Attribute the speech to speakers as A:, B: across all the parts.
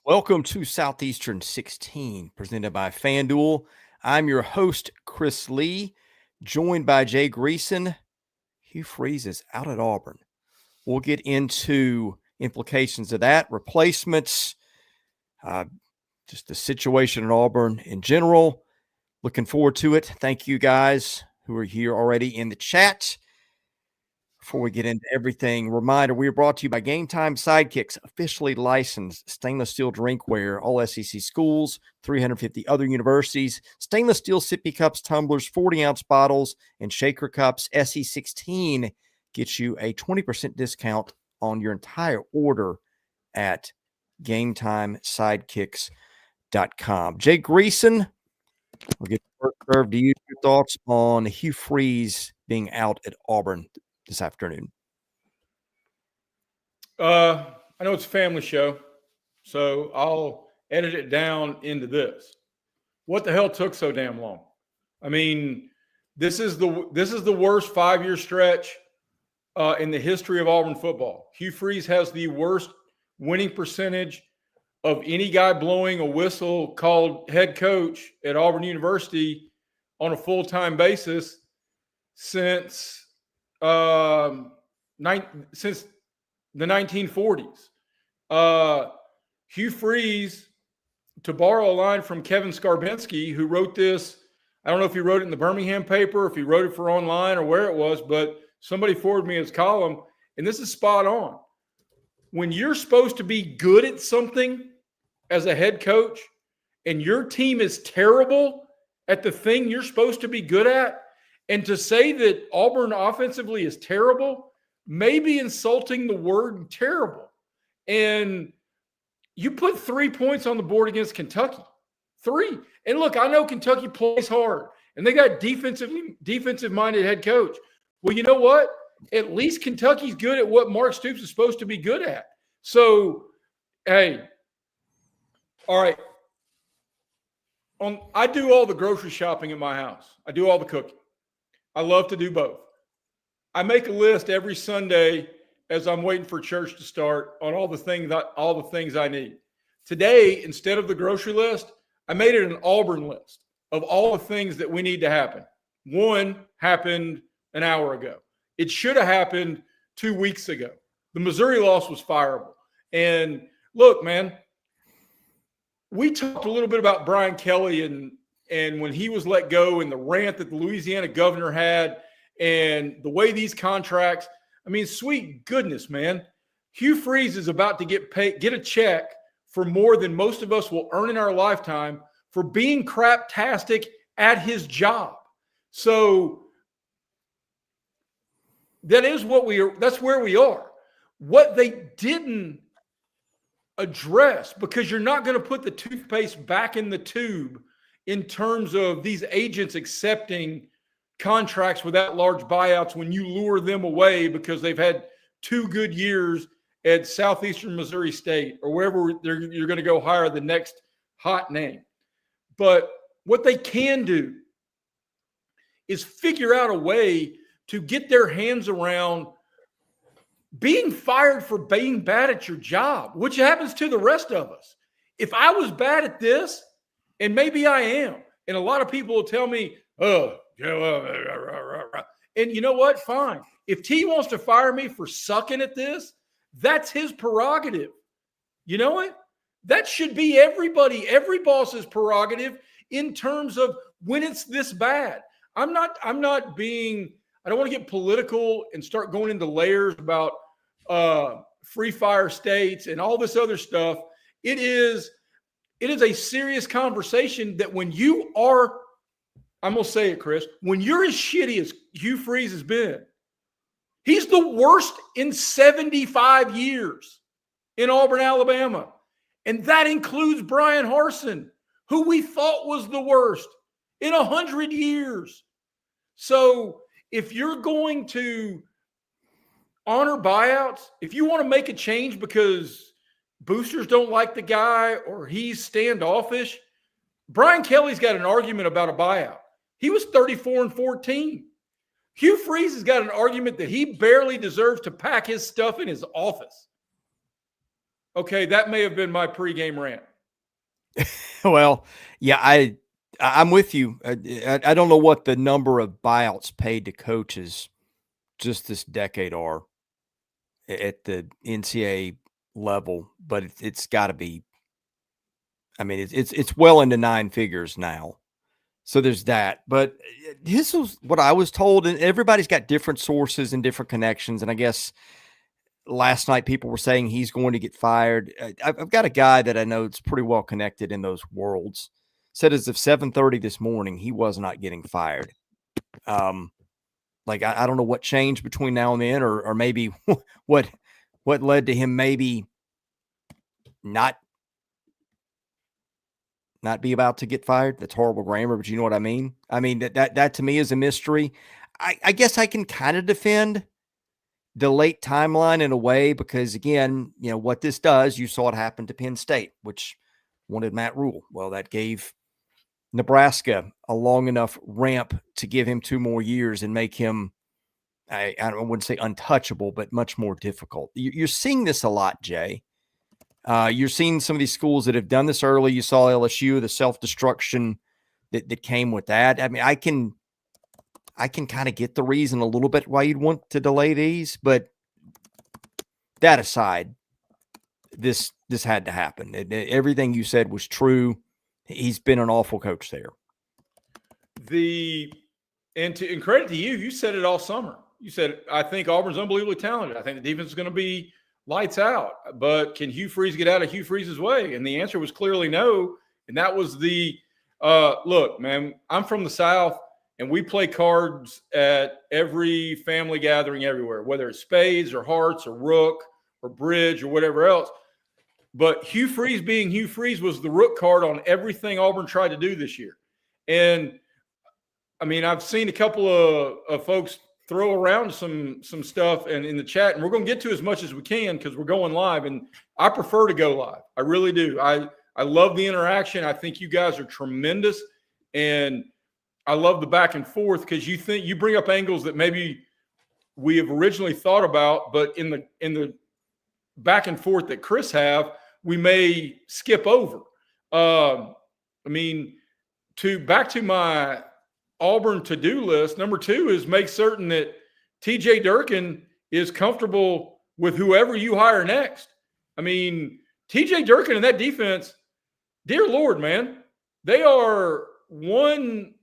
A: Welcome to Southeastern 16, presented by FanDuel. I'm your host, Chris Lee, joined by Jay Greeson. Hugh Freeze is out at Auburn. We'll get into implications of that, replacements, just the situation at Auburn in general. Looking forward to it. Thank you guys who are here already in the chat. Before we get into everything, reminder, we are brought to you by GameTime SIDEKICKS, officially licensed stainless steel drinkware, all SEC schools, 350 other universities, stainless steel sippy cups, tumblers, 40-ounce bottles, and shaker cups. SE16 gets you a 20% discount on your entire order at GameTimeSidekicks.com. Jay Greeson, we'll get the first serve to you. Your thoughts on Hugh Freeze being out at Auburn this afternoon?
B: I know it's a family show, so I'll edit it down into this. What the hell took so damn long? I mean, this is the worst 5-year stretch in the history of Auburn football. Hugh Freeze has the worst winning percentage of any guy blowing a whistle called head coach at Auburn University on a full-time basis since the 1940s. Hugh Freeze, to borrow a line from Kevin Skarbinski, who wrote this, I don't know if he wrote it in the Birmingham paper, if he wrote it for online or where it was, but somebody forwarded me his column, and this is spot on. When you're supposed to be good at something as a head coach and your team is terrible at the thing you're supposed to be good at, and to say that Auburn offensively is terrible may be insulting the word terrible. And you put 3 points on the board against Kentucky. 3. And look, I know Kentucky plays hard, and they got defensive-minded head coach. Well, you know what? At least Kentucky's good at what Mark Stoops is supposed to be good at. So, hey, all right. I do all the grocery shopping at my house. I do all the cooking. I love to do both. I make a list every Sunday as I'm waiting for church to start on all the things I need. Today, instead of the grocery list, I made it an Auburn list of all the things that we need to happen. One happened an hour ago. It should have happened 2 weeks ago. The Missouri loss was fireable. And look, man, we talked a little bit about Brian Kelly and when he was let go and the rant that the Louisiana governor had and the way these contracts, I mean, sweet goodness, man. Hugh Freeze is about to get a check for more than most of us will earn in our lifetime for being craptastic at his job. So that's where we are. What they didn't address, because you're not going to put the toothpaste back in the tube in terms of these agents accepting contracts without large buyouts when you lure them away because they've had 2 good years at Southeastern Missouri State or wherever you're going to go hire the next hot name. But what they can do is figure out a way to get their hands around being fired for being bad at your job, which happens to the rest of us. If I was bad at this, and maybe I am, and a lot of people will tell me, oh, and you know what? Fine. If T wants to fire me for sucking at this, that's his prerogative. You know what? That should be every boss's prerogative in terms of when it's this bad. I don't want to get political and start going into layers about free fire states and all this other stuff. It is a serious conversation that when you are, I'm going to say it, Chris, when you're as shitty as Hugh Freeze has been, he's the worst in 75 years in Auburn, Alabama. And that includes Brian Harsin, who we thought was the worst in 100 years. So if you're going to honor buyouts, if you want to make a change because boosters don't like the guy or he's standoffish, Brian Kelly's got an argument about a buyout. He was 34-14. Hugh Freeze has got an argument that he barely deserves to pack his stuff in his office. Okay, that may have been my pregame rant.
A: Well, yeah, I'm with you. I don't know what the number of buyouts paid to coaches just this decade are at the NCAA level, but it's got to be. I mean, it's well into 9 figures now. So there's that. But this was what I was told, and everybody's got different sources and different connections. And I guess last night people were saying he's going to get fired. I've got a guy that I know that's pretty well connected in those worlds. Said as of 7:30 this morning, he was not getting fired. Like I don't know what changed between now and then, or maybe what led to him maybe not be about to get fired. That's horrible grammar, but you know what I mean? I mean, that to me is a mystery. I guess I can kind of defend the late timeline in a way, because again, you know, what this does, you saw it happen to Penn State, which wanted Matt Rule. Well, that gave Nebraska a long enough ramp to give him 2 more years and make him, I wouldn't say untouchable, but much more difficult. You're seeing this a lot, Jay. You're seeing some of these schools that have done this early. You saw LSU, the self-destruction that came with that. I mean, I can kind of get the reason a little bit why you'd want to delay these, but that aside, this had to happen. Everything you said was true. He's been an awful coach there.
B: And credit to you, you said it all summer. You said, I think Auburn's unbelievably talented. I think the defense is going to be lights out, but can Hugh Freeze get out of Hugh Freeze's way? And the answer was clearly no. And that was the look, man, I'm from the South, and we play cards at every family gathering everywhere, whether it's spades or hearts or rook or bridge or whatever else. But Hugh Freeze being Hugh Freeze was the rook card on everything Auburn tried to do this year. And I mean, I've seen a couple of folks throw around some stuff and in the chat, and we're going to get to as much as we can because we're going live. And I prefer to go live. I really do. I love the interaction. I think you guys are tremendous. And I love the back and forth because you bring up angles that maybe we have originally thought about, but in the back and forth that Chris have, we may skip over. I mean, back to my Auburn to-do list, number 2 is make certain that TJ Durkin is comfortable with whoever you hire next. I mean, TJ Durkin and that defense, dear Lord, man, they are one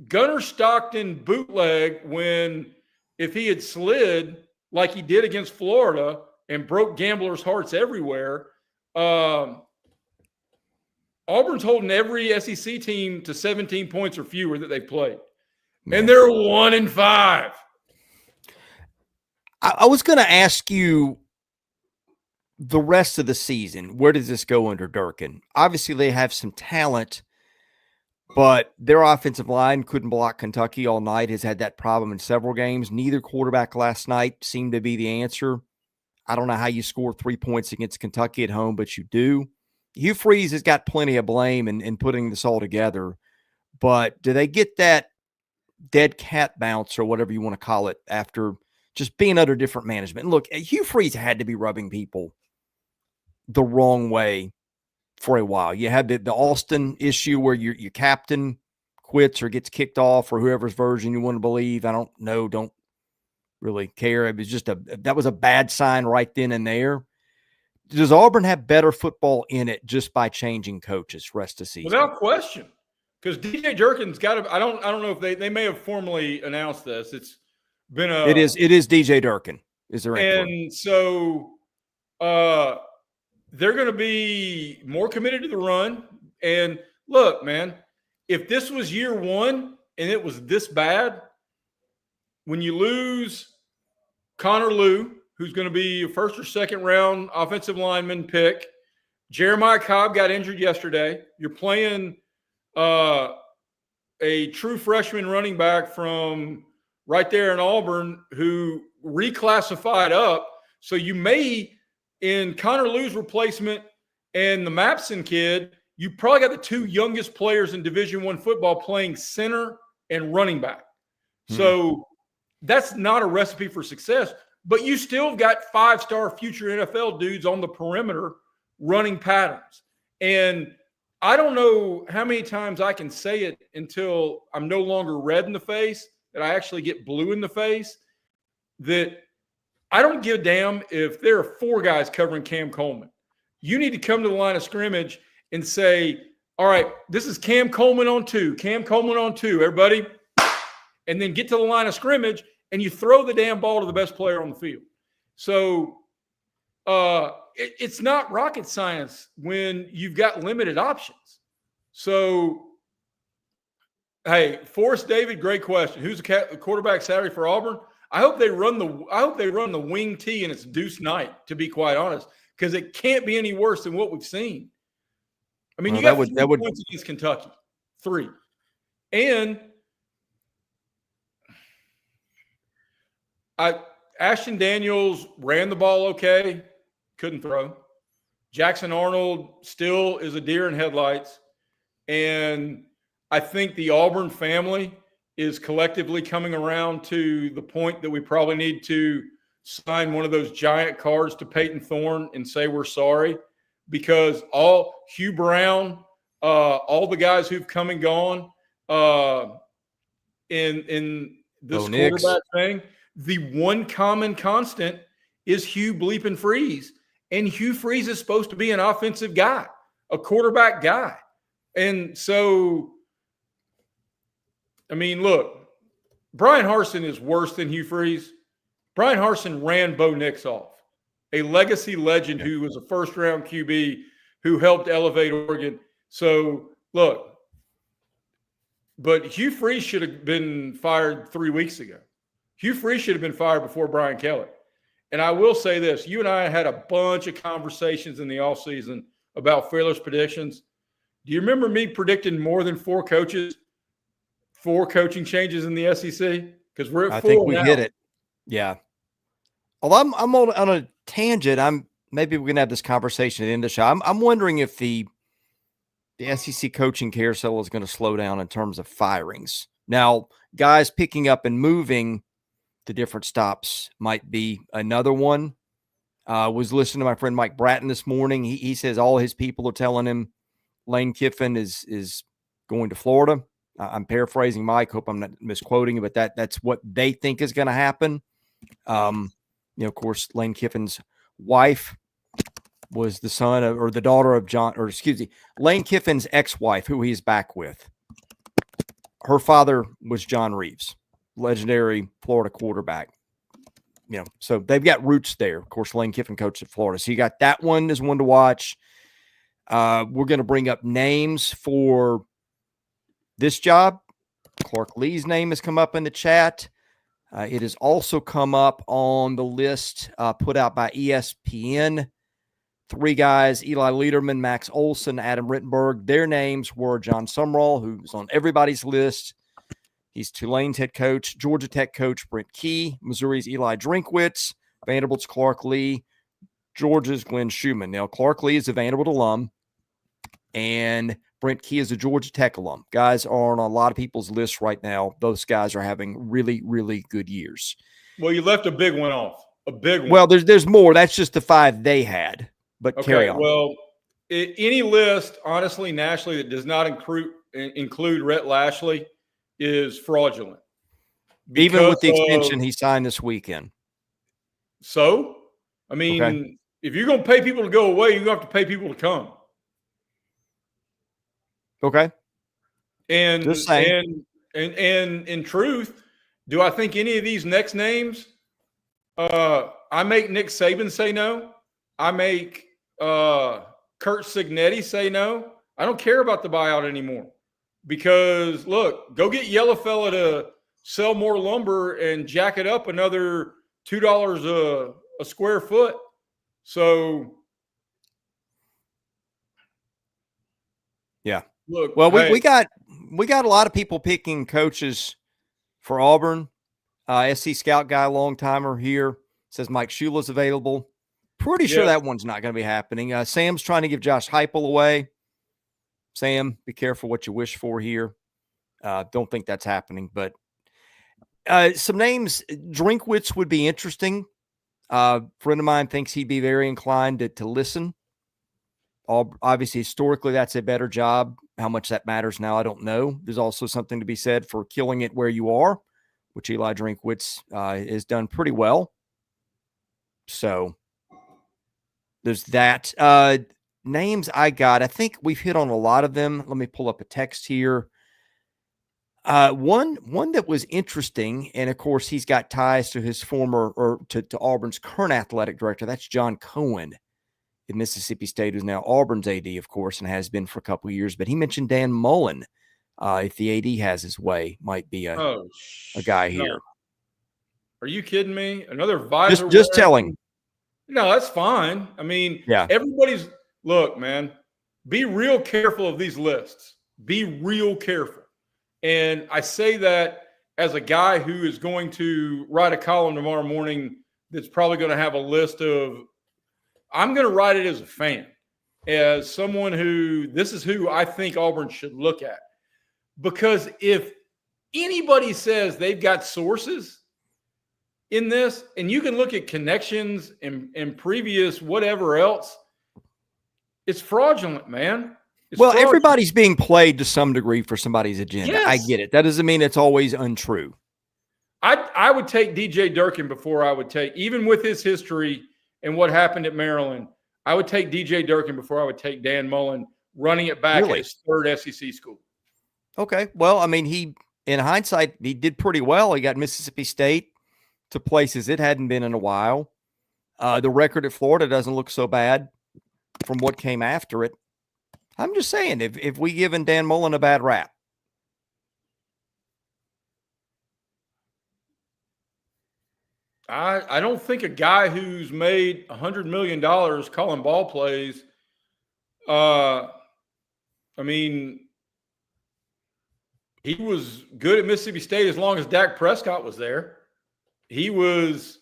B: Gunnar Stockton bootleg if he had slid like he did against Florida and broke gamblers' hearts everywhere. Auburn's holding every SEC team to 17 points or fewer that they've played. Man. And they're 1-5.
A: I was going to ask you the rest of the season, where does this go under Durkin? Obviously, they have some talent, but their offensive line couldn't block Kentucky all night, has had that problem in several games. Neither quarterback last night seemed to be the answer. I don't know how you score 3 points against Kentucky at home, but you do. Hugh Freeze has got plenty of blame in putting this all together, but do they get that dead cat bounce or whatever you want to call it after just being under different management? And look, Hugh Freeze had to be rubbing people the wrong way for a while. You had the Austin issue where your captain quits or gets kicked off, or whoever's version you want to believe. I don't know. Don't really care. It was just that was a bad sign right then and there. Does Auburn have better football in it just by changing coaches rest of the season?
B: Without question. Because DJ Durkin's got to – I don't know if they may have formally announced this. It's been a –
A: It is DJ Durkin. Is there any?
B: And so they're going to be more committed to the run. And look, man, if this was year 1 and it was this bad, when you lose Connor Lew, who's going to be a first or second round offensive lineman pick. Jeremiah Cobb got injured yesterday. You're playing a true freshman running back from right there in Auburn who reclassified up. So you may, in Connor Lew's replacement and the Mapson kid, you probably got the 2 youngest players in Division I football playing center and running back. So that's not a recipe for success. but you still got 5-star future NFL dudes on the perimeter running patterns. And I don't know how many times I can say it until I'm no longer red in the face, that I actually get blue in the face, that I don't give a damn if there are 4 guys covering Cam Coleman. You need to come to the line of scrimmage and say, all right, this is Cam Coleman on 2, Cam Coleman on 2, everybody. And then get to the line of scrimmage and you throw the damn ball to the best player on the field. So it's not rocket science when you've got limited options. So, hey, Forrest David, great question. Who's the quarterback Saturday for Auburn? I hope they run the wing tee and it's Deuce Knight, to be quite honest, because it can't be any worse than what we've seen. I mean, you got 3 points against Kentucky, 3, and Ashton Daniels ran the ball okay, couldn't throw. Jackson Arnold still is a deer in headlights. And I think the Auburn family is collectively coming around to the point that we probably need to sign one of those giant cards to Peyton Thorne and say we're sorry, because all Hugh Brown, all the guys who've come and gone in this quarterback thing, the one common constant is Hugh bleeping Freeze. And Hugh Freeze is supposed to be an offensive guy, a quarterback guy. And so, I mean, look, Brian Harsin is worse than Hugh Freeze. Brian Harsin ran Bo Nix off, a legacy legend who was a first-round QB who helped elevate Oregon. So, look, but Hugh Freeze should have been fired 3 weeks ago. Hugh Freeze should have been fired before Brian Kelly. And I will say this, you and I had a bunch of conversations in the offseason about Fearless predictions. Do you remember me predicting more than 4 coaching changes in the SEC? Because we're at 4
A: I think we
B: now.
A: hit it. Yeah. Although I'm on a tangent. Maybe we're gonna have this conversation at the end of the show. I'm wondering if the SEC coaching carousel is going to slow down in terms of firings. Now, guys picking up and moving to different stops might be another one. Was listening to my friend Mike Bratton this morning. He says all his people are telling him Lane Kiffin is going to Florida. I'm paraphrasing Mike. Hope I'm not misquoting it, but that's what they think is going to happen. Of course, Lane Kiffin's wife was the son of, or the daughter of Lane Kiffin's ex-wife, who he's back with. Her father was John Reeves, legendary Florida quarterback. So they've got roots there. Of course, Lane Kiffin coached at Florida. So you got that one as one to watch. We're going to bring up names for this job. Clark Lee's name has come up in the chat. It has also come up on the list put out by ESPN. 3 guys, Eli Lederman, Max Olson, Adam Rittenberg. Their names were Jon Sumrall, who's on everybody's list. He's Tulane's head coach, Georgia Tech coach Brent Key, Missouri's Eli Drinkwitz, Vanderbilt's Clark Lee, Georgia's Glenn Schumann. Now, Clark Lee is a Vanderbilt alum, and Brent Key is a Georgia Tech alum. Guys are on a lot of people's lists right now. Those guys are having really, really good years.
B: Well, you left a big one off. A big one.
A: Well, there's more. That's just the 5 they had. But carry on.
B: Well, any list, honestly, nationally, that does not include Rhett Lashlee is fraudulent.
A: Even with the extension he signed this weekend.
B: So, I mean, if you're going to pay people to go away, you're going to have to pay people to come.
A: Okay.
B: And in truth, do I think any of these next names, I make Nick Saban say no. I make Kurt Signetti say no. I don't care about the buyout anymore because, look, go get Yellowfella to sell more lumber and jack it up another $2 a square foot. So,
A: yeah.
B: Look,
A: well, we got a lot of people picking coaches for Auburn. SC Scout guy, long timer here, says Mike Shula's available. Pretty sure that one's not going to be happening. Sam's trying to give Josh Heupel away. Sam, be careful what you wish for here. Don't think that's happening, but some names. Drinkwitz would be interesting. Friend of mine thinks he'd be very inclined to listen. Obviously, historically, that's a better job. How much that matters now, I don't know. There's also something to be said for killing it where you are, which Eli Drinkwitz has done pretty well. So there's that. Names I got, I think we've hit on a lot of them. Let me pull up a text here. One that was interesting, and of course, he's got ties to his former, or to Auburn's current athletic director. That's John Cohen at Mississippi State, who's now Auburn's AD, of course, and has been for a couple of years. But he mentioned Dan Mullen, if the AD has his way, might be a guy here.
B: No. Are you kidding me? Another visor?
A: Just telling.
B: No, that's fine. I mean,
A: yeah.
B: Everybody's look, man. Be real careful of these lists. Be real careful. And I say that as a guy who is going to write a column tomorrow morning that's probably going to have a list of, I'm going to write it as a fan, as someone who, this is who I think Auburn should look at. Because if anybody says they've got sources in this, and you can look at connections and previous whatever else, it's fraudulent, man.
A: Fraudulent. Everybody's being played to some degree for somebody's agenda. Yes. I get it. That doesn't mean it's always untrue.
B: I would take DJ Durkin before I would take, even with his history and what happened at Maryland, I would take DJ Durkin before I would take Dan Mullen running it back at his third SEC school.
A: Okay. Well, I mean, in hindsight, he did pretty well. He got Mississippi State to places it hadn't been in a while. The record at Florida doesn't look so bad from what came after it. I'm just saying, if we given Dan Mullen a bad rap.
B: I don't think a guy who's made $100 million calling ball plays, I mean, he was good at Mississippi State as long as Dak Prescott was there. He was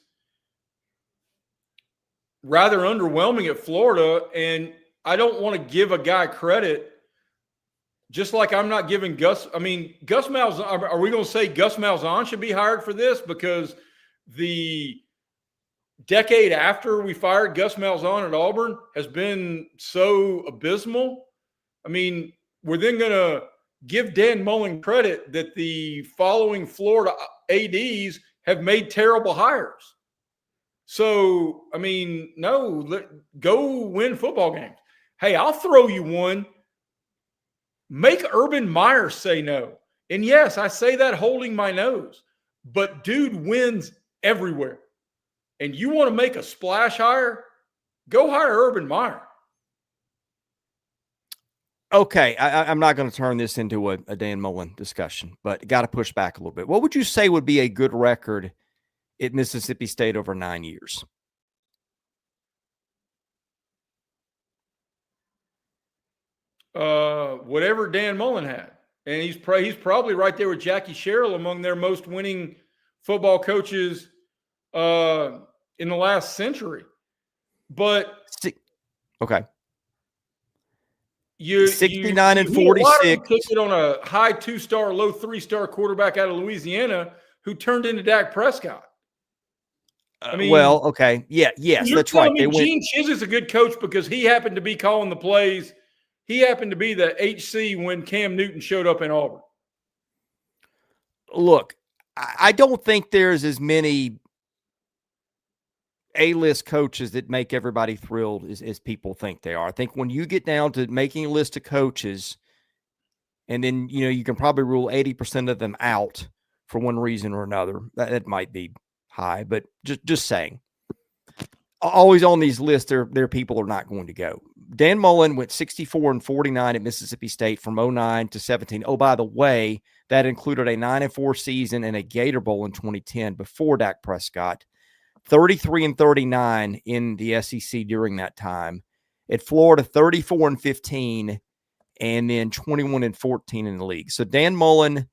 B: rather underwhelming at Florida, and I don't want to give a guy credit, just like I'm not giving Gus. I mean, Gus Malzahn, are we going to say Gus Malzahn should be hired for this? Because the decade after we fired Gus Malzahn at Auburn has been so abysmal. I mean, we're then going to give Dan Mullen credit that the following Florida ADs have made terrible hires. So, I mean, no, go win football games. Hey, I'll throw you one. Make Urban Meyer say no. And yes, I say that holding my nose, but dude wins everywhere. And you want to make a splash hire? Go hire Urban Meyer.
A: Okay, I'm not going to turn this into a Dan Mullen discussion, but got to push back a little bit. What would you say would be a good record at Mississippi State over 9 years?
B: Whatever Dan Mullen had. And he's probably right there with Jackie Sherrill among their most winning football coaches in the last century. But
A: okay.
B: 69
A: and 46.
B: Took it on a high 2-star, low 3-star quarterback out of Louisiana who turned into Dak Prescott. I mean,
A: well, okay. Yeah, yes, that's right.
B: Gene Chizik's a good coach because he happened to be calling the plays. He happened to be the HC when Cam Newton showed up in Auburn.
A: Look, I don't think there's as many A-list coaches that make everybody thrilled as people think they are. I think when you get down to making a list of coaches, and then, you can probably rule 80% of them out for one reason or another. That might be high, but just saying. Always on these lists, there people are not going to go. Dan Mullen went 64-49 at Mississippi State from 09 to 17. Oh, by the way, that included a 9-4 season and a Gator Bowl in 2010 before Dak Prescott. 33-39 in the SEC during that time. At Florida, 34-15, and then 21-14 in the league. So Dan Mullen,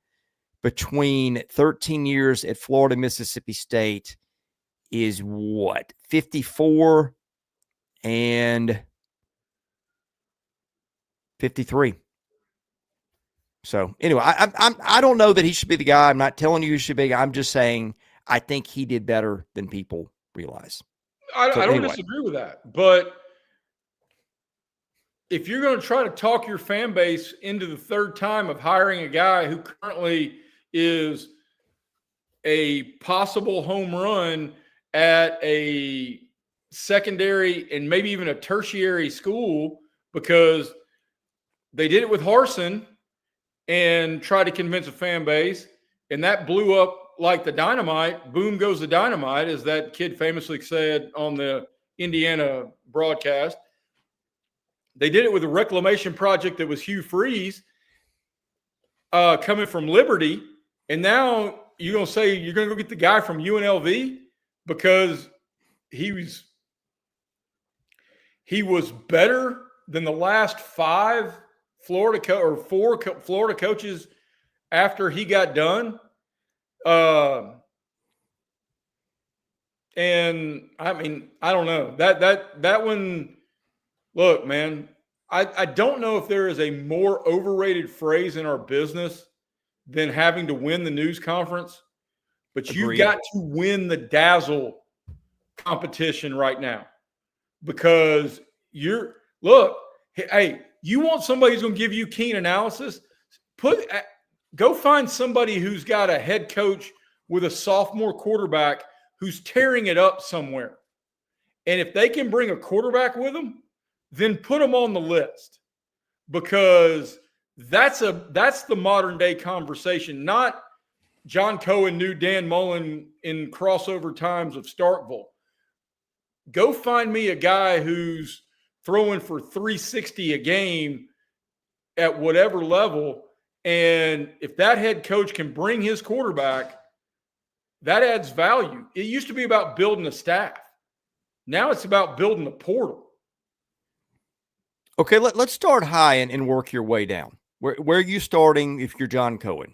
A: between 13 years at Florida, Mississippi State, is what? 54 and 53. So anyway, I don't know that he should be the guy. I'm not telling you he should be. I'm just saying I think he did better than people realize.
B: I don't
A: anyway.
B: disagree with that. But if you're going to try to talk your fan base into the third time of hiring a guy who currently is a possible home run at a secondary and maybe even a tertiary school, because they did it with Harsin and tried to convince a fan base, and that blew up like the dynamite. Boom goes the dynamite, as that kid famously said on the Indiana broadcast. They did it with a reclamation project that was Hugh Freeze coming from Liberty. And now you're going to say you're going to go get the guy from UNLV because he was better than the last four Florida coaches after he got done. And I mean, I don't know that one. Look, man, I don't know if there is a more overrated phrase in our business than having to win the news conference, but
A: Agreed.
B: You've got to win the dazzle competition right now, because hey, you want somebody who's going to give you keen analysis? Go find somebody who's got a head coach with a sophomore quarterback who's tearing it up somewhere. And if they can bring a quarterback with them, then put them on the list, because that's the modern day conversation, not John Cohen knew Dan Mullen in crossover times of Starkville. Go find me a guy who's throwing for 360 a game at whatever level. And if that head coach can bring his quarterback, that adds value. It used to be about building a staff. Now it's about building a portal.
A: Okay, let's start high and work your way down. Where are you starting if you're John Cohen?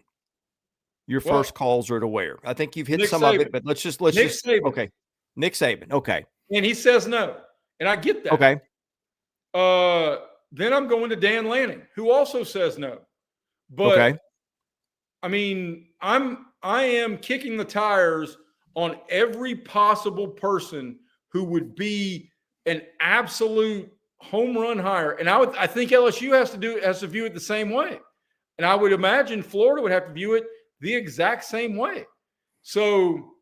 A: Your first calls are to where? I think you've hit Nick some Saban. Of it, but let's just
B: Saban.
A: Okay. Nick Saban. Okay.
B: And he says no. And I get that.
A: Okay.
B: Then I'm going to Dan Lanning, who also says no. But okay. I mean, I am kicking the tires on every possible person who would be an absolute home run hire. And I think LSU has to view it the same way. And I would imagine Florida would have to view it the exact same way. So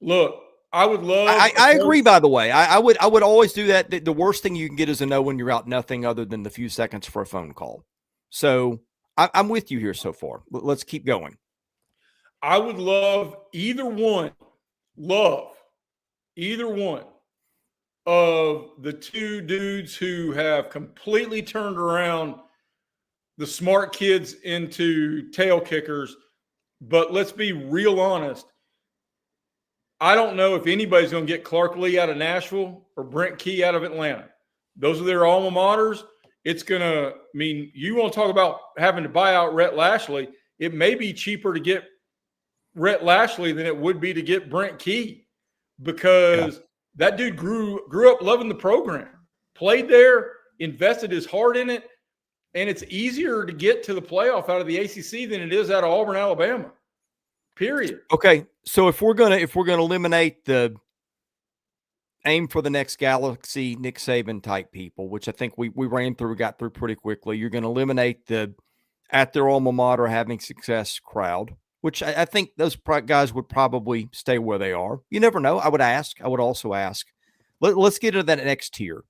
B: look, I would love.
A: I agree, by the way. I would always do that. The worst thing you can get is a no when you're out nothing other than the few seconds for a phone call. So I'm with you here so far. Let's keep going.
B: I would love either one of the two dudes who have completely turned around the smart kids into tail kickers. But let's be real honest. I don't know if anybody's going to get Clark Lee out of Nashville or Brent Key out of Atlanta. Those are their alma maters. It's going to mean, you want to talk about having to buy out Rhett Lashlee. It may be cheaper to get Rhett Lashlee than it would be to get Brent Key, because that dude grew up loving the program, played there, invested his heart in it, and it's easier to get to the playoff out of the ACC than it is out of Auburn, Alabama. Period.
A: Okay, so if we're gonna eliminate the aim for the next galaxy Nick Saban type people, which I think we got through pretty quickly, you're going to eliminate the at their alma mater having success crowd, which I think those guys would probably stay where they are. You never know. I would also ask. Let's get into that next tier.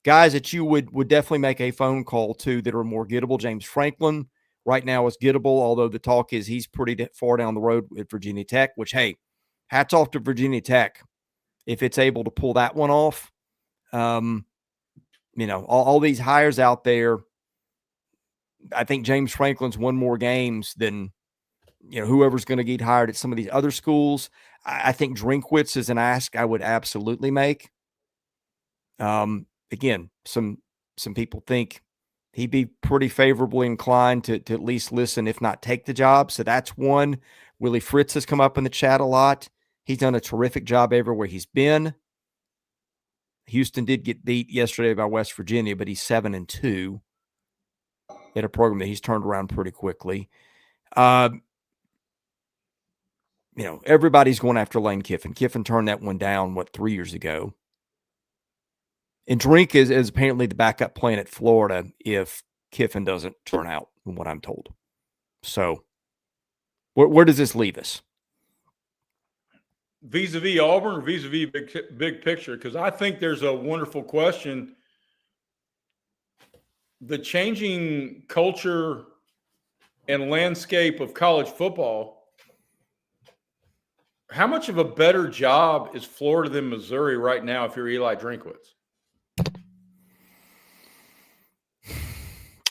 A: Guys that you would definitely make a phone call to that are more gettable. James Franklin right now is gettable, although the talk is he's pretty far down the road at Virginia Tech, which, hey, hats off to Virginia Tech if it's able to pull that one off. All these hires out there, I think James Franklin's won more games than whoever's going to get hired at some of these other schools. I think Drinkwitz is an ask I would absolutely make. Again, some people think he'd be pretty favorably inclined to at least listen, if not take the job. So that's one. Willie Fritz has come up in the chat a lot. He's done a terrific job everywhere he's been. Houston did get beat yesterday by West Virginia, but he's 7-2 in a program that he's turned around pretty quickly. everybody's going after Lane Kiffin. Kiffin turned that one down, 3 years ago. And Drink is apparently the backup plan at Florida if Kiffin doesn't turn out, from what I'm told. So where does this leave us?
B: Vis-a-vis Auburn or vis-a-vis big picture? Because I think there's a wonderful question. The changing culture and landscape of college football, how much of a better job is Florida than Missouri right now if you're Eli Drinkwitz?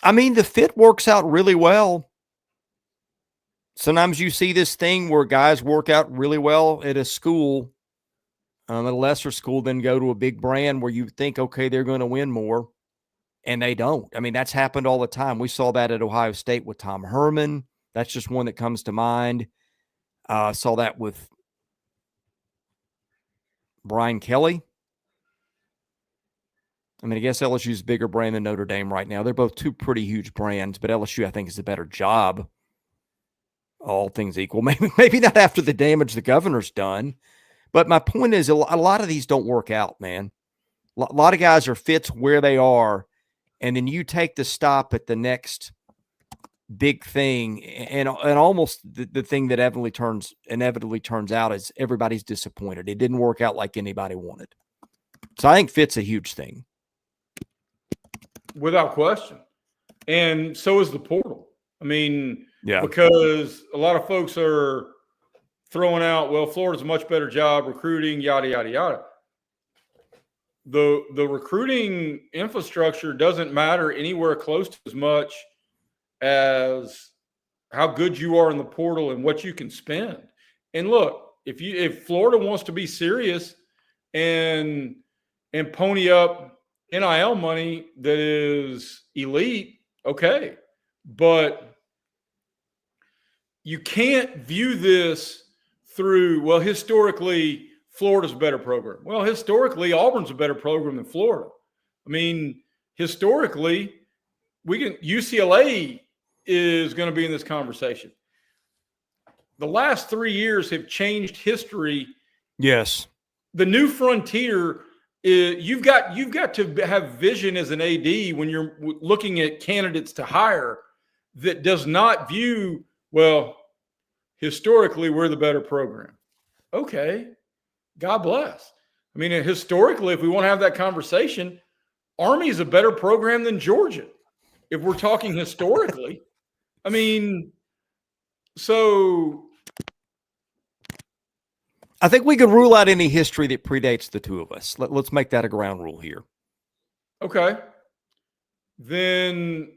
A: I mean, the fit works out really well. Sometimes you see this thing where guys work out really well at a school, at a lesser school, then go to a big brand where you think, okay, they're going to win more, and they don't. I mean, that's happened all the time. We saw that at Ohio State with Tom Herman. That's just one that comes to mind. Saw that with Brian Kelly. I mean, I guess LSU's a bigger brand than Notre Dame right now. They're both two pretty huge brands, but LSU, I think, is a better job, all things equal. Maybe not after the damage the governor's done. But my point is, a lot of these don't work out, man. A lot of guys are fits where they are, and then you take the stop at the next big thing, and almost the thing that inevitably turns out is everybody's disappointed. It didn't work out like anybody wanted. So I think fit's a huge thing.
B: Without question. And so is the portal. I mean,
A: yeah,
B: because a lot of folks are throwing out, well, Florida's a much better job recruiting, yada, yada, yada. The recruiting infrastructure doesn't matter anywhere close to as much as how good you are in the portal and what you can spend. And look, if Florida wants to be serious and pony up NIL money that is elite, okay. But you can't view this through, well, historically, Florida's a better program. Well, historically, Auburn's a better program than Florida. I mean, historically, UCLA is going to be in this conversation. The last 3 years have changed history.
A: Yes.
B: The new frontier is you've got to have vision as an AD when you're looking at candidates to hire that does not view, well, historically, we're the better program. Okay. God bless. I mean, historically, if we want to have that conversation, Army is a better program than Georgia. If we're talking historically, I mean, so
A: I think we could rule out any history that predates the two of us. Let's make that a ground rule here.
B: Okay. Then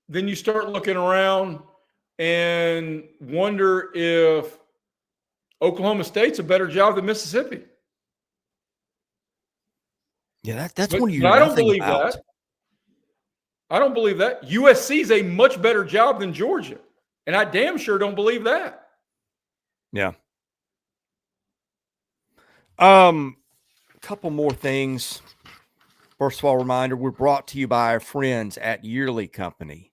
B: you start looking around and wonder if Oklahoma State's a better job than Mississippi.
A: Yeah, that's one you.
B: I don't believe that. I don't believe that. USC is a much better job than Georgia, and I damn sure don't believe that.
A: Yeah. A couple more things. First of all, reminder, we're brought to you by our friends at Yearly Company,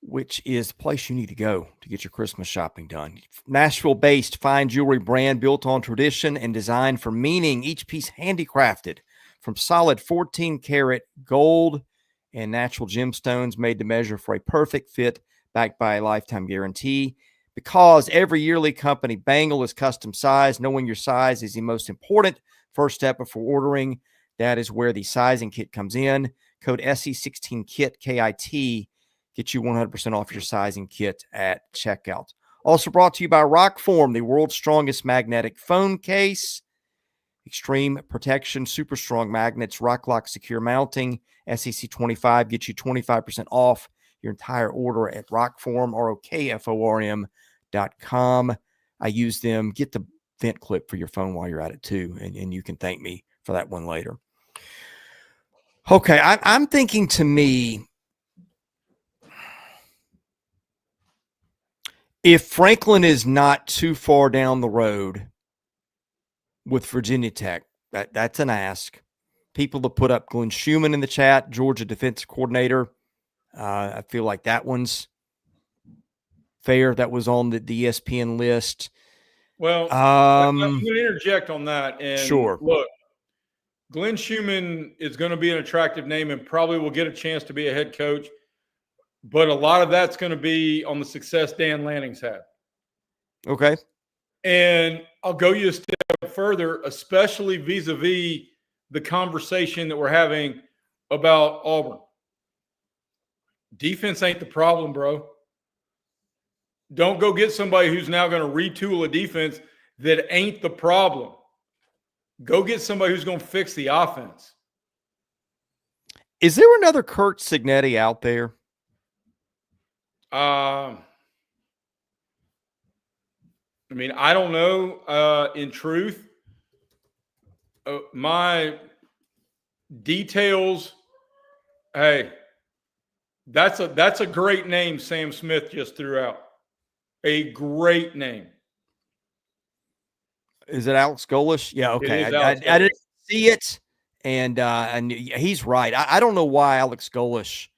A: which is the place you need to go to get your Christmas shopping done. Nashville-based fine jewelry brand built on tradition and designed for meaning, each piece handicrafted from solid 14-karat gold and natural gemstones made to measure for a perfect fit, backed by a lifetime guarantee. Because every Yearly Company bangle is custom sized, knowing your size is the most important first step before ordering. That is where the sizing kit comes in. Code SE16KIT, KIT, get you 100% off your sizing kit at checkout. Also brought to you by ROKFORM, the world's strongest magnetic phone case. Extreme protection, super strong magnets, rock lock secure mounting. SEC25 gets you 25% off your entire order at ROKFORM, ROKFORM.com. I use them. Get the vent clip for your phone while you're at it too, and you can thank me for that one later. Okay, I'm thinking, to me, if Franklin is not too far down the road with Virginia Tech, that's an ask. People to put up Glenn Schumann in the chat, Georgia defensive coordinator. I feel like that one's fair that was on the ESPN list.
B: Well, I'm going to interject on that. And
A: sure.
B: Look, Glenn Schumann is going to be an attractive name and probably will get a chance to be a head coach. But a lot of that's going to be on the success Dan Lanning's had.
A: Okay.
B: And I'll go you a step further, especially vis-a-vis the conversation that we're having about Auburn. Defense ain't the problem, bro. Don't go get somebody who's now going to retool a defense that ain't the problem. Go get somebody who's going to fix the offense.
A: Is there another Curt Cignetti out there?
B: I mean, I don't know. In truth, my details. Hey, that's a great name. Sam Smith just threw out a great name.
A: Is it Alex Golesh? Yeah. Okay. I didn't see it, and he's right. I don't know why Alex Golesh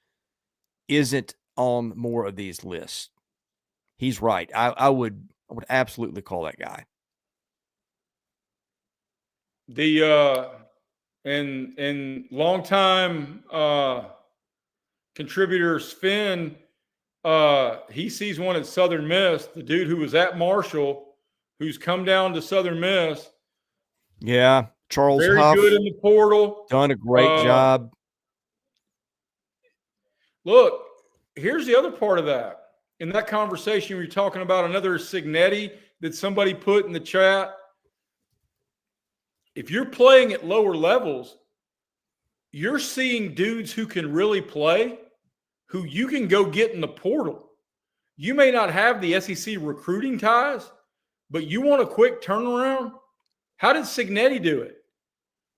A: isn't on more of these lists. He's right. I would absolutely call that guy.
B: The and longtime contributor Sven, he sees one at Southern Miss. The dude who was at Marshall, who's come down to Southern Miss.
A: Yeah, Charles
B: very
A: Huff,
B: good in the portal.
A: Done a great job.
B: Look, here's the other part of that. In that conversation, we were talking about another Cignetti that somebody put in the chat. If you're playing at lower levels, you're seeing dudes who can really play, who you can go get in the portal. You may not have the SEC recruiting ties, but you want a quick turnaround? How did Cignetti do it?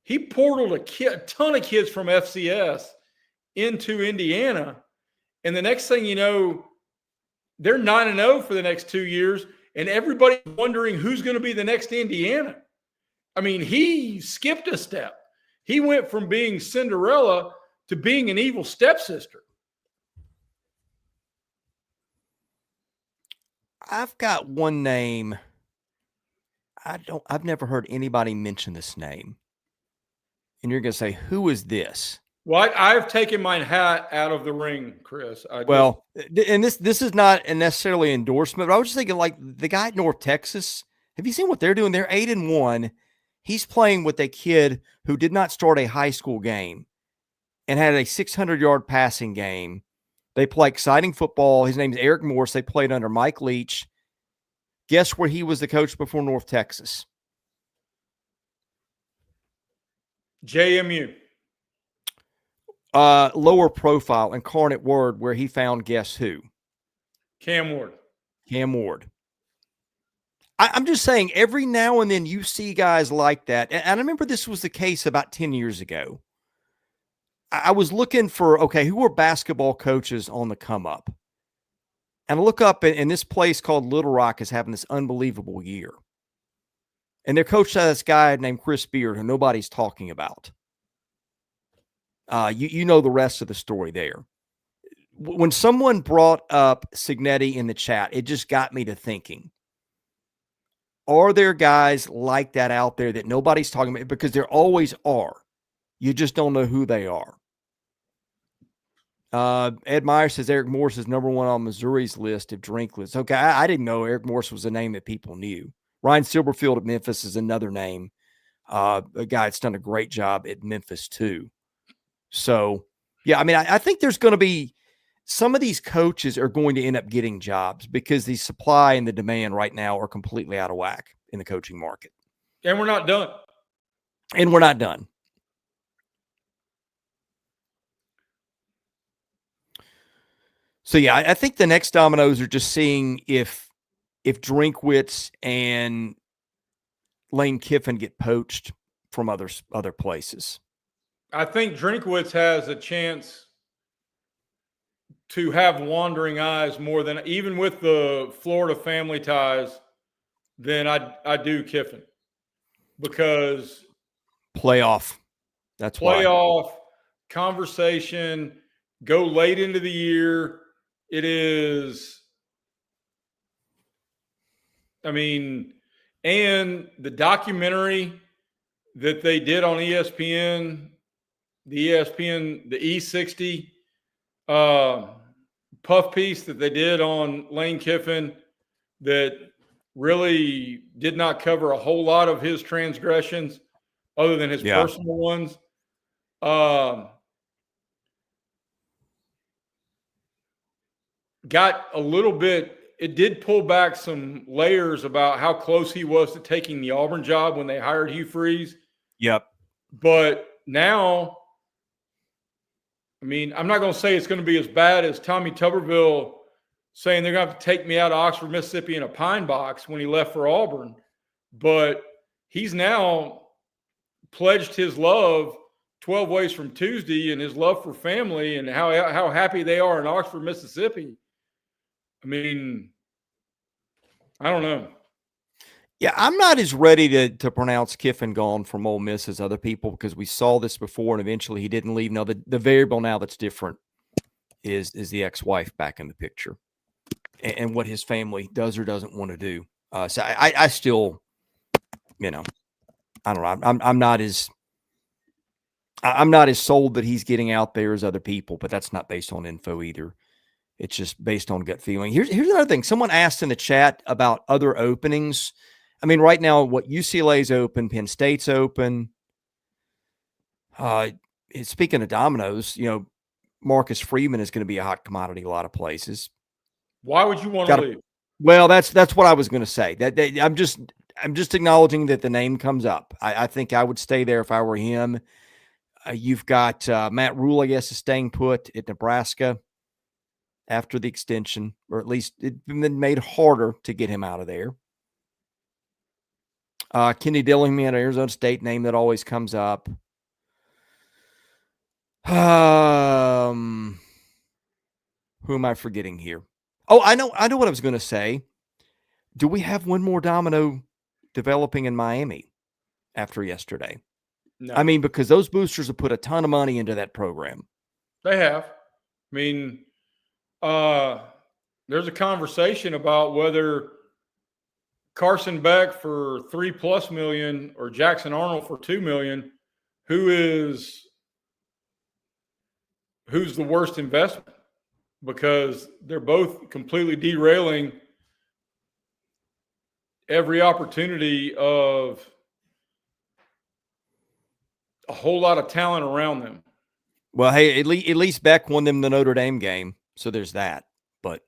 B: He portaled a ton of kids from FCS into Indiana, and the next thing you know, they're 9-0 for the next 2 years, and everybody's wondering who's going to be the next Indiana. I mean, he skipped a step. He went from being Cinderella to being an evil stepsister.
A: I've got one name. I've never heard anybody mention this name. And you're going to say, who is this?
B: Well, I've taken my hat out of the ring, Chris.
A: And this is not necessarily endorsement, but I was just thinking, like, the guy at North Texas, have you seen what they're doing? They're 8-1. He's playing with a kid who did not start a high school game and had a 600-yard passing game. They play exciting football. His name is Eric Morse. They played under Mike Leach. Guess where he was the coach before North Texas?
B: JMU.
A: Lower profile, Incarnate Word, where he found guess who?
B: Cam Ward.
A: I'm just saying, every now and then you see guys like that. And I remember this was the case about 10 years ago. I was looking for, okay, who were basketball coaches on the come up? And I look up, and this place called Little Rock is having this unbelievable year. And they're coached by this guy named Chris Beard, who nobody's talking about. You know the rest of the story there. When someone brought up Cignetti in the chat, it just got me to thinking, are there guys like that out there that nobody's talking about? Because there always are. You just don't know who they are. Ed Meyer says Eric Morse is number one on Missouri's list of Drinkwitz. Okay, I didn't know Eric Morse was a name that people knew. Ryan Silverfield at Memphis is another name. A guy that's done a great job at Memphis too. So, yeah, I mean, I think there's going to be some of these coaches are going to end up getting jobs because the supply and the demand right now are completely out of whack in the coaching market.
B: And we're not done.
A: So, yeah, I think the next dominoes are just seeing if Drinkwitz and Lane Kiffin get poached from other places.
B: I think Drinkwitz has a chance to have wandering eyes more than, even with the Florida family ties, than I do Kiffin. Because
A: playoff. That's
B: playoff conversation, go late into the year. It is I mean, and the documentary that they did on ESPN, the E60 puff piece that they did on Lane Kiffin that really did not cover a whole lot of his transgressions other than his personal ones. Got a little bit, it did pull back some layers about how close he was to taking the Auburn job when they hired Hugh Freeze.
A: Yep.
B: But now, I mean, I'm not going to say it's going to be as bad as Tommy Tuberville saying they're going to have to take me out of Oxford, Mississippi in a pine box when he left for Auburn. But he's now pledged his love 12 ways from Tuesday and his love for family and how happy they are in Oxford, Mississippi. I mean, I don't know.
A: Yeah, I'm not as ready to pronounce Kiffin gone from Ole Miss as other people because we saw this before and eventually he didn't leave. Now, the variable now that's different is the ex-wife back in the picture and what his family does or doesn't want to do. So I still, I don't know. I'm not as sold that he's getting out there as other people, but that's not based on info either. It's just based on gut feeling. Here's another thing. Someone asked in the chat about other openings. I mean, right now, what UCLA's open, Penn State's open. Speaking of dominoes, Marcus Freeman is going to be a hot commodity a lot of places.
B: Why would you want to leave?
A: Well, that's what I was going to say. I'm just acknowledging that the name comes up. I think I would stay there if I were him. You've got Matt Rule, I guess, is staying put at Nebraska after the extension, or at least it's been made harder to get him out of there. Kenny Dillingham at Arizona State, name that always comes up. Who am I forgetting here? Oh, I know what I was going to say. Do we have one more domino developing in Miami after yesterday?
B: No.
A: I mean, because those boosters have put a ton of money into that program.
B: They have. I mean, there's a conversation about whether Carson Beck for $3+ million or Jackson Arnold for $2 million, who's the worst investment, because they're both completely derailing every opportunity of a whole lot of talent around them.
A: Well, hey, at least Beck won them the Notre Dame game, so there's that. But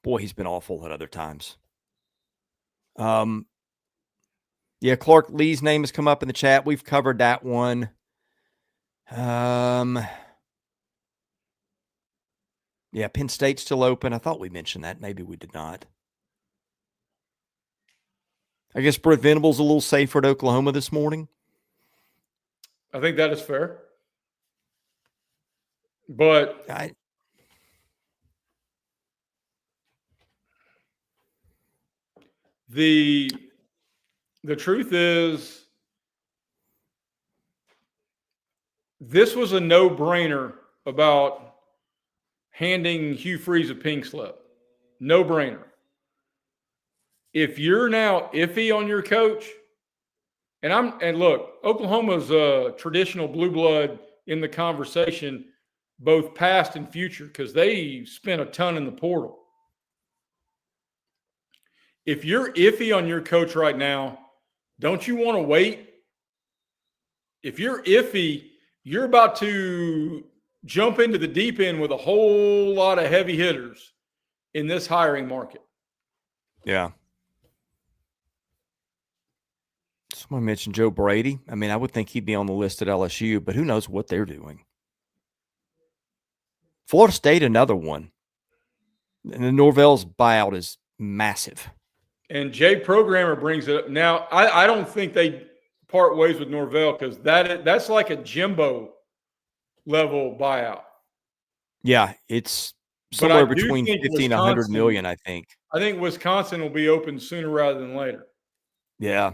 A: boy, he's been awful at other times. Yeah, Clark Lee's name has come up in the chat. We've covered that one. Yeah, Penn State's still open. I thought we mentioned that. Maybe we did not. I guess Brent Venable's a little safer at Oklahoma this morning.
B: I think that is fair. But the truth is, this was a no-brainer about handing Hugh Freeze a pink slip. No-brainer. If you're now iffy on your coach, and look, Oklahoma's a traditional blue blood in the conversation, both past and future, because they spent a ton in the portal. If you're iffy on your coach right now, don't you want to wait? If you're iffy, you're about to jump into the deep end with a whole lot of heavy hitters in this hiring market.
A: Yeah. Someone mentioned Joe Brady. I mean, I would think he'd be on the list at LSU, but who knows what they're doing. Florida State, another one. And the Norvell's buyout is massive.
B: And Jay Programmer brings it up. Now, I don't think they part ways with Norvell, because that's like a Jimbo level buyout.
A: Yeah, it's somewhere between 50 and 100 million, I think.
B: I think Wisconsin will be open sooner rather than later.
A: Yeah.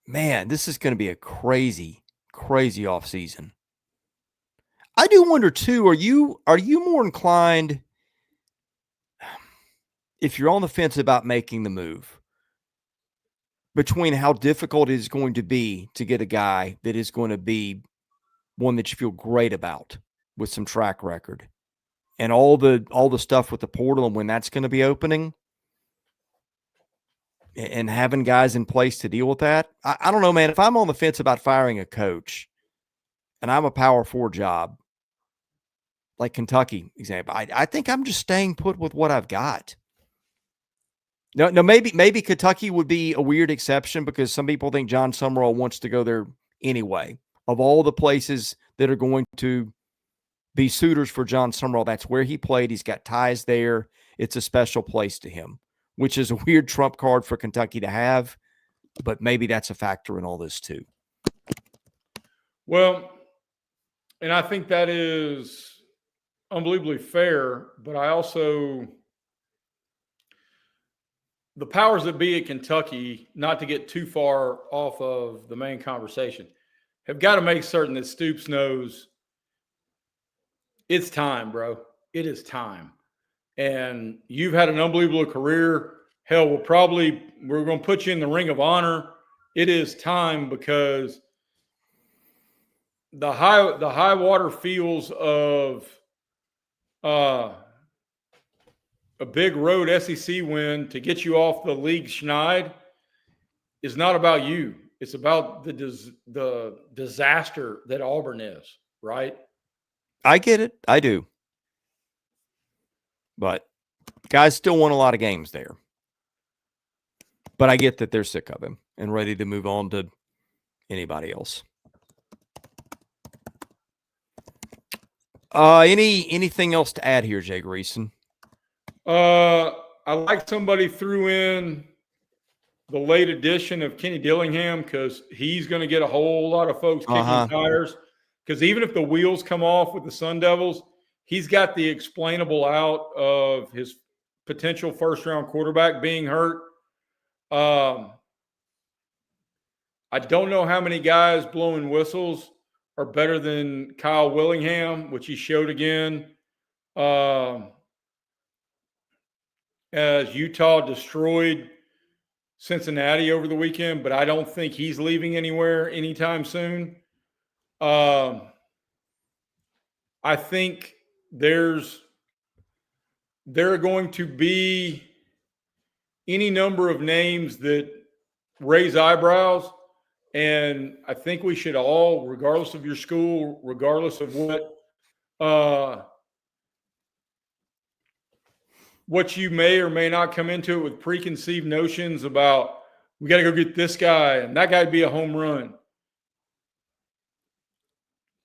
A: Man, this is going to be a crazy, crazy offseason. I do wonder too, are you more inclined, if you're on the fence about making the move, between how difficult it is going to be to get a guy that is going to be one that you feel great about with some track record, and all the stuff with the portal and when that's going to be opening, and having guys in place to deal with that. I don't know, man. If I'm on the fence about firing a coach and I'm a Power 4 job, like Kentucky example, I think I'm just staying put with what I've got. No, maybe Kentucky would be a weird exception because some people think Jon Sumrall wants to go there anyway. Of all the places that are going to be suitors for Jon Sumrall, that's where he played. He's got ties there. It's a special place to him, which is a weird trump card for Kentucky to have, but maybe that's a factor in all this too.
B: Well, and I think that is unbelievably fair, but I also, the powers that be at Kentucky, not to get too far off of the main conversation, have got to make certain that Stoops knows it's time, bro. It is time. And you've had an unbelievable career. Hell, we're going to put you in the Ring of Honor. It is time, because the high water feels of a big road SEC win to get you off the league schneid is not about you. It's about the disaster that Auburn is, right?
A: I get it. I do. But guys still won a lot of games there. But I get that they're sick of him and ready to move on to anybody else. Anything else to add here, Jay Greeson?
B: I like somebody threw in the late addition of Kenny Dillingham, because he's going to get a whole lot of folks kicking tires. Because even if the wheels come off with the Sun Devils, he's got the explainable out of his potential first-round quarterback being hurt. I don't know how many guys blowing whistles are better than Kyle Willingham, which he showed again. As Utah destroyed Cincinnati over the weekend, but I don't think he's leaving anywhere anytime soon. I think there are going to be any number of names that raise eyebrows, and I think we should all, regardless of your school, regardless of what you may or may not come into it with preconceived notions about, we got to go get this guy and that guy would be a home run.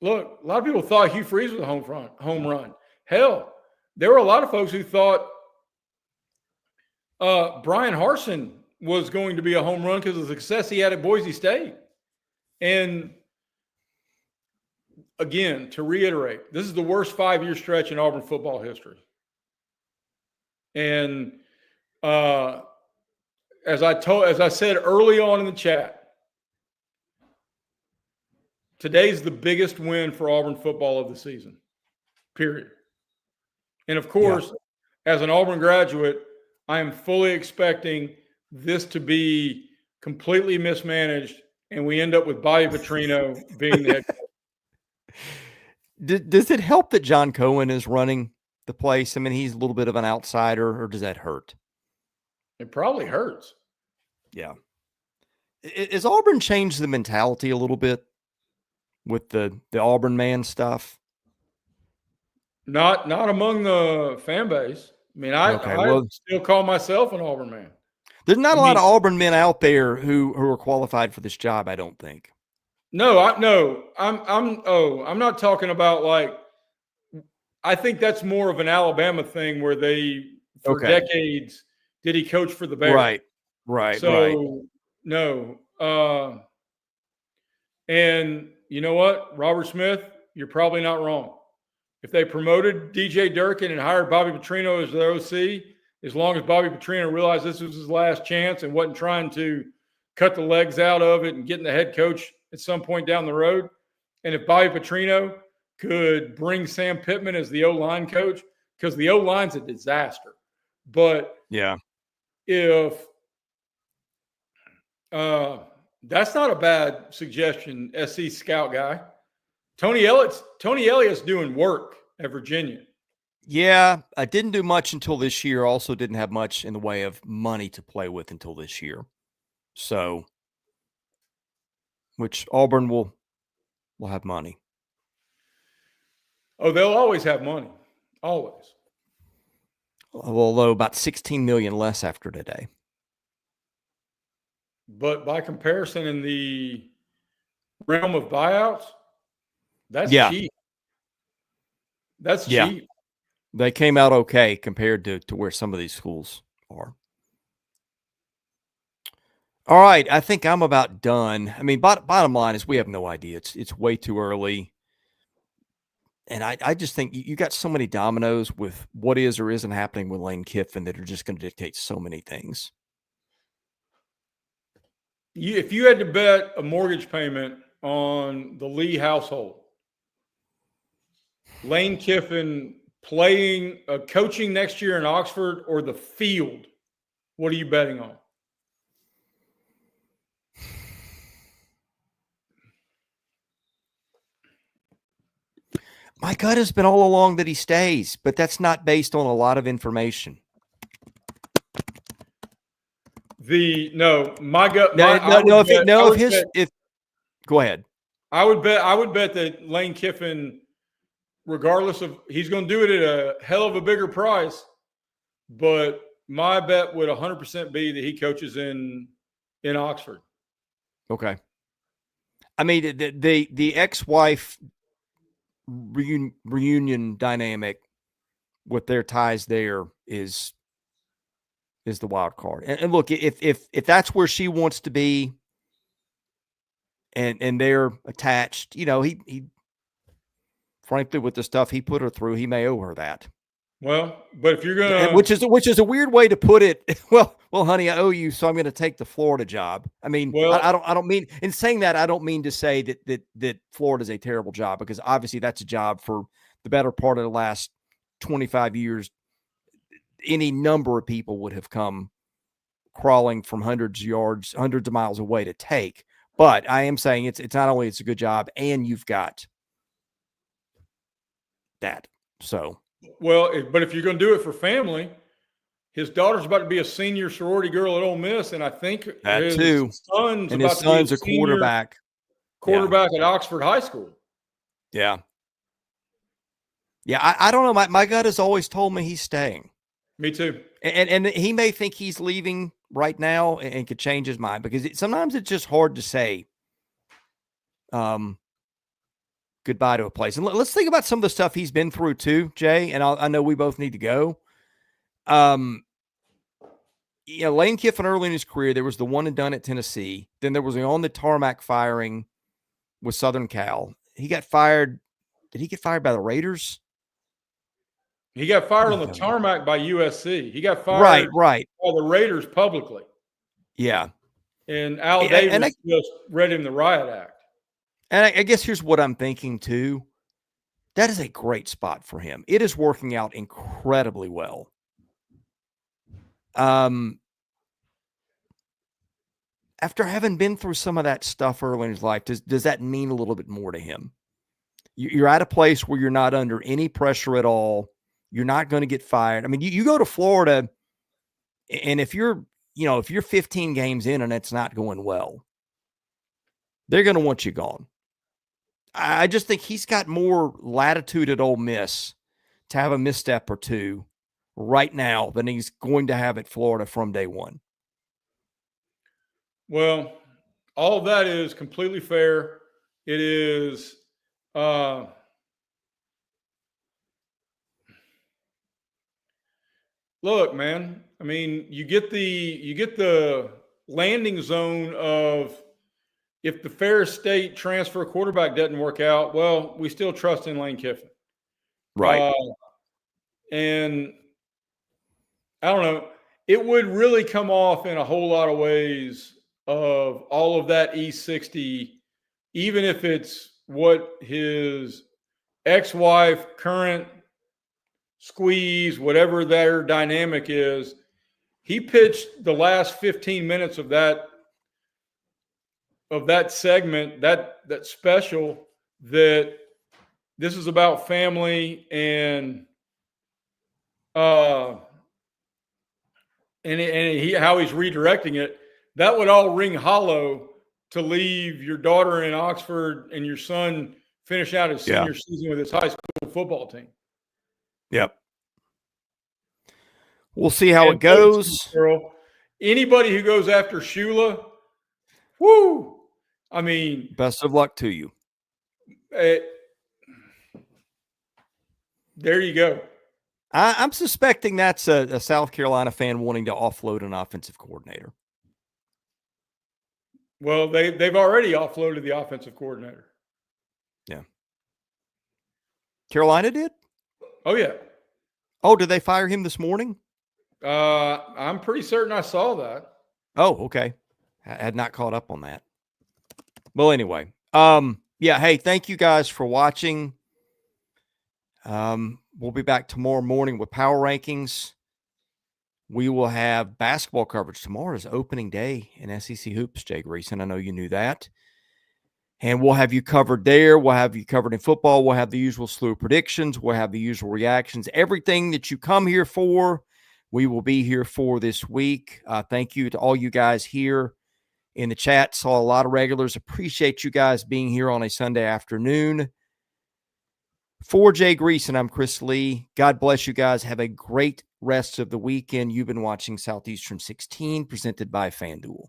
B: Look, a lot of people thought Hugh Freeze was a home run. Hell, there were a lot of folks who thought Brian Harsin was going to be a home run because of the success he had at Boise State. And again, to reiterate, this is the worst 5-year stretch in Auburn football history. And as I said early on in the chat, today's the biggest win for Auburn football of the season, period. And of course, as an Auburn graduate, I am fully expecting this to be completely mismanaged, and we end up with Bobby Petrino being the head coach.
A: Does it help that John Cohen is running the place? I mean, he's a little bit of an outsider, or does that hurt?
B: It probably hurts.
A: Yeah. Has Auburn changed the mentality a little bit with the Auburn man stuff?
B: Not among the fan base. I mean, I still call myself an Auburn man.
A: There's not a lot of Auburn men out there who are qualified for this job, I don't think.
B: No, I'm not talking about, like, I think that's more of an Alabama thing where they, for decades, did he coach for the Bears? Right. So, no. And you know what, Robert Smith, you're probably not wrong. If they promoted DJ Durkin and hired Bobby Petrino as their OC, as long as Bobby Petrino realized this was his last chance and wasn't trying to cut the legs out of it and getting the head coach at some point down the road, and if Bobby Petrino could bring Sam Pittman as the O-line coach, because the O-line's a disaster. But if That's not a bad suggestion, SC scout guy. Tony Elliott's doing work at Virginia.
A: Yeah, I didn't do much until this year. Also didn't have much in the way of money to play with until this year. So, which Auburn will have money.
B: Oh, they'll always have money. Always.
A: Although about 16 million less after today.
B: But by comparison, in the realm of buyouts, that's cheap. That's cheap.
A: They came out okay compared to where some of these schools are. All right, I think I'm about done. I mean, bottom line is we have no idea. It's way too early. And I just think you got so many dominoes with what is or isn't happening with Lane Kiffin that are just going to dictate so many things.
B: If you had to bet a mortgage payment on the Lee household, Lane Kiffin coaching next year in Oxford or the field, what are you betting on?
A: My gut has been all along that he stays, but that's not based on a lot of information.
B: My gut.
A: Go ahead.
B: I would bet that Lane Kiffin, regardless of, he's going to do it at a hell of a bigger price, but my bet would 100% be that he coaches in Oxford.
A: Okay. I mean, the ex-wife reunion dynamic with their ties there is the wild card. And look, if that's where she wants to be and they're attached, he frankly, with the stuff he put her through, he may owe her that.
B: Well, but if you're going to,
A: which is a weird way to put it. Well, honey, I owe you, so I'm going to take the Florida job. I mean, I don't mean, in saying that, I don't mean to say that Florida is a terrible job, because obviously that's a job for the better part of the last 25 years. Any number of people would have come crawling from hundreds of miles away to take. But I am saying it's not only it's a good job, and you've got that. So.
B: Well, but if you're going to do it for family, his daughter's about to be a senior sorority girl at Ole Miss, and I think
A: that
B: his
A: too.
B: son's
A: and
B: about
A: his
B: to
A: son's
B: be
A: a quarterback.
B: Quarterback at Oxford High School.
A: Yeah. Yeah, I don't know. My gut has always told me he's staying.
B: Me too.
A: And he may think he's leaving right now and could change his mind, because sometimes it's just hard to say goodbye to a place. And let's think about some of the stuff he's been through too, Jay. And I know we both need to go. Lane Kiffin early in his career, there was the one and done at Tennessee. Then there was the on the tarmac firing with Southern Cal. He got fired. Did he get fired by the Raiders?
B: He got fired on the tarmac by USC. He got fired
A: right
B: by the Raiders publicly.
A: Yeah.
B: And Al Davis just read him the riot act.
A: And I guess here's what I'm thinking too. That is a great spot for him. It is working out incredibly well. After having been through some of that stuff early in his life, does that mean a little bit more to him? You're at a place where you're not under any pressure at all. You're not going to get fired. I mean, you go to Florida, and if you're 15 games in and it's not going well, they're going to want you gone. I just think he's got more latitude at Ole Miss to have a misstep or two right now than he's going to have at Florida from day one.
B: Well, all of that is completely fair. It is look, man, I mean, you get the landing zone of, if the Ferris State transfer quarterback doesn't work out, well, we still trust in Lane Kiffin.
A: Right.
B: And I don't know, it would really come off in a whole lot of ways of all of that E60, even if it's what his ex-wife, current squeeze, whatever their dynamic is. He pitched the last 15 minutes of that of that segment, that special, that this is about family and how he's redirecting it, that would all ring hollow to leave your daughter in Oxford and your son finish out his senior season with his high school football team.
A: Yep. We'll see how it goes.
B: Girl, anybody who goes after Shula, whoo! I mean,
A: best of luck to you.
B: There you go.
A: I'm suspecting that's a South Carolina fan wanting to offload an offensive coordinator.
B: Well, they've already offloaded the offensive coordinator.
A: Yeah. Carolina did?
B: Oh, yeah.
A: Oh, did they fire him this morning?
B: I'm pretty certain I saw that.
A: Oh, okay. I had not caught up on that. Well, anyway. Yeah, hey, thank you guys for watching. We'll be back tomorrow morning with power rankings. We will have basketball coverage. Tomorrow is opening day in SEC Hoops, Jay Greeson. I know you knew that. And we'll have you covered there. We'll have you covered in football. We'll have the usual slew of predictions. We'll have the usual reactions. Everything that you come here for, we will be here for this week. Thank you to all you guys here in the chat. Saw a lot of regulars. Appreciate you guys being here on a Sunday afternoon. For Jay Greeson, I'm Chris Lee. God bless you guys. Have a great rest of the weekend. You've been watching Southeastern 16, presented by FanDuel.